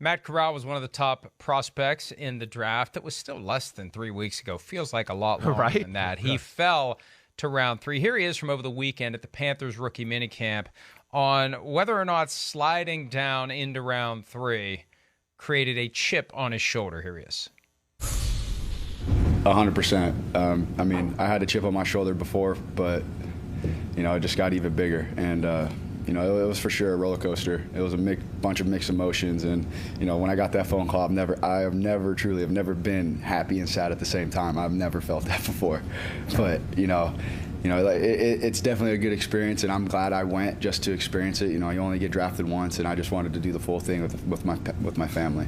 Matt Corral was one of the top prospects in the draft. That was still less than 3 weeks ago. Feels like a lot longer than that. He fell to round 3. Here he is from over the weekend at the Panthers rookie minicamp on whether or not sliding down into round 3 created a chip on his shoulder. Here he is. 100%. I mean, I had a chip on my shoulder before, but, it just got even bigger. And, it was for sure a roller coaster. It was a bunch of mixed emotions. And, when I got that phone call, I've never been happy and sad at the same time. I've never felt that before. But, it's definitely a good experience, and I'm glad I went just to experience it. You only get drafted once, and I just wanted to do the full thing with my family.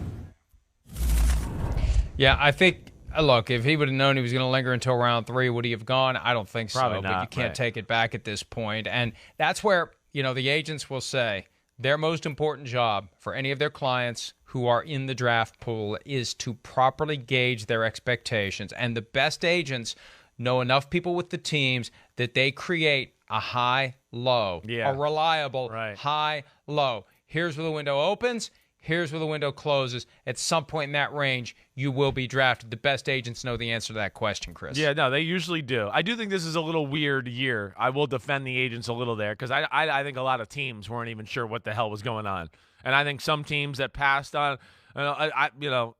Yeah, I think, look, if he would have known he was going to linger until round 3, would he have gone? I don't think Probably so, not, but you can't take it back at this point. And that's where, the agents will say their most important job for any of their clients who are in the draft pool is to properly gauge their expectations. And the best agents know enough people with the teams that they create a high-low, a reliable high-low. Here's where the window opens. Here's where the window closes. At some point in that range, you will be drafted. The best agents know the answer to that question, Chris. Yeah, no, they usually do. I do think this is a little weird year. I will defend the agents a little there because I think a lot of teams weren't even sure what the hell was going on. And I think some teams that passed on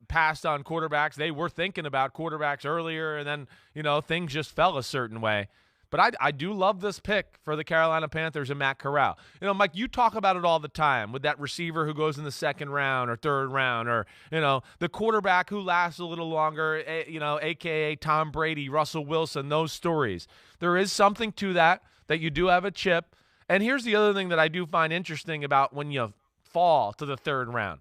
passed on quarterbacks, they were thinking about quarterbacks earlier, and then, things just fell a certain way. But I do love this pick for the Carolina Panthers and Matt Corral. Mike, you talk about it all the time with that receiver who goes in the second round or third round, or, the quarterback who lasts a little longer, a.k.a. Tom Brady, Russell Wilson, those stories. There is something to that you do have a chip. And here's the other thing that I do find interesting about when you fall to the third round.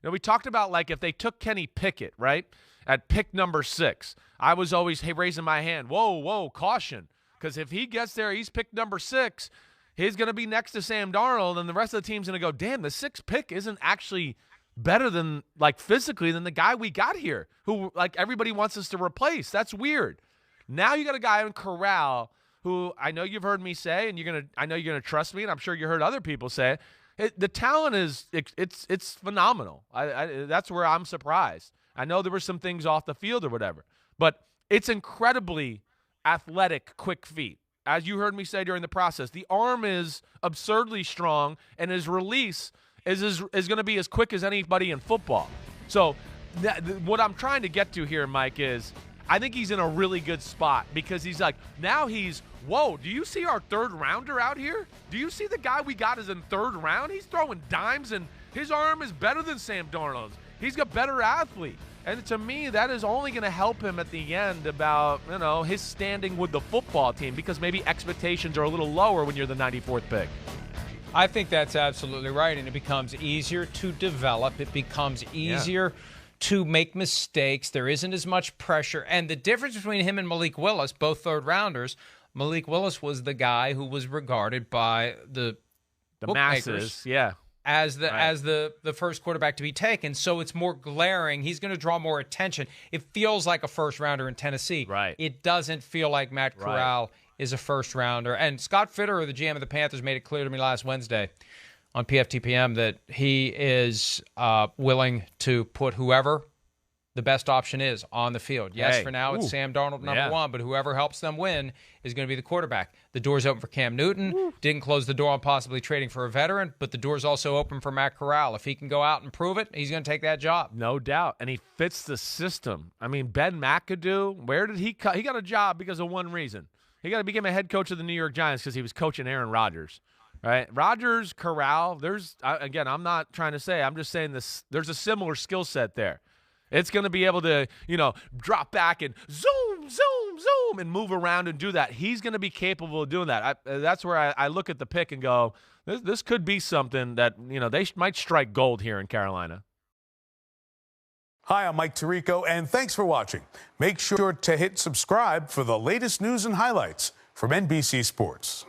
We talked about, like, if they took Kenny Pickett, right, at pick number 6, I was always raising my hand. Whoa, caution. Because if he gets there, he's picked number 6, he's going to be next to Sam Darnold, and the rest of the team's going to go, damn, the 6th pick isn't actually better than, physically than the guy we got here, who, everybody wants us to replace. That's weird. Now you got a guy in Corral who I know you've heard me say, and I know you're going to trust me, and I'm sure you heard other people say it. The talent is it's phenomenal. That's where I'm surprised. I know there were some things off the field or whatever, but it's incredibly athletic, quick feet. As you heard me say during the process, the arm is absurdly strong, and his release is going to be as quick as anybody in football. So what I'm trying to get to here, Mike, is I think he's in a really good spot because he's whoa, do you see our third rounder out here? Do you see the guy we got is in third round? He's throwing dimes, and his arm is better than Sam Darnold's. He's got better athlete. And to me, that is only going to help him at the end about, his standing with the football team because maybe expectations are a little lower when you're the 94th pick. I think that's absolutely right, and it becomes easier to develop. It becomes easier to make mistakes. There isn't as much pressure. And the difference between him and Malik Willis, both third-rounders, Malik Willis was the guy who was regarded by the masses, as the first quarterback to be taken. So it's more glaring. He's going to draw more attention. It feels like a first-rounder in Tennessee. Right. It doesn't feel like Matt Corral is a first-rounder. And Scott Fitterer, the GM of the Panthers, made it clear to me last Wednesday on PFTPM that he is willing to put whoever the best option is on the field. Yes, for now it's Sam Darnold, number 1, but whoever helps them win is going to be the quarterback. The door's open for Cam Newton. Didn't close the door on possibly trading for a veteran, but the door's also open for Matt Corral. If he can go out and prove it, he's going to take that job. No doubt, and he fits the system. I mean, Ben McAdoo, where did he cut? He got a job because of one reason. He got to become a head coach of the New York Giants because he was coaching Aaron Rodgers. Right, Rodgers, Corral, again, I'm not trying to say, I'm just saying this. There's a similar skill set there. It's going to be able to, drop back and zoom, and move around and do that. He's going to be capable of doing that. That's where I look at the pick and go, this could be something that, they might strike gold here in Carolina. Hi, I'm Mike Tirico, and thanks for watching. Make sure to hit subscribe for the latest news and highlights from NBC Sports.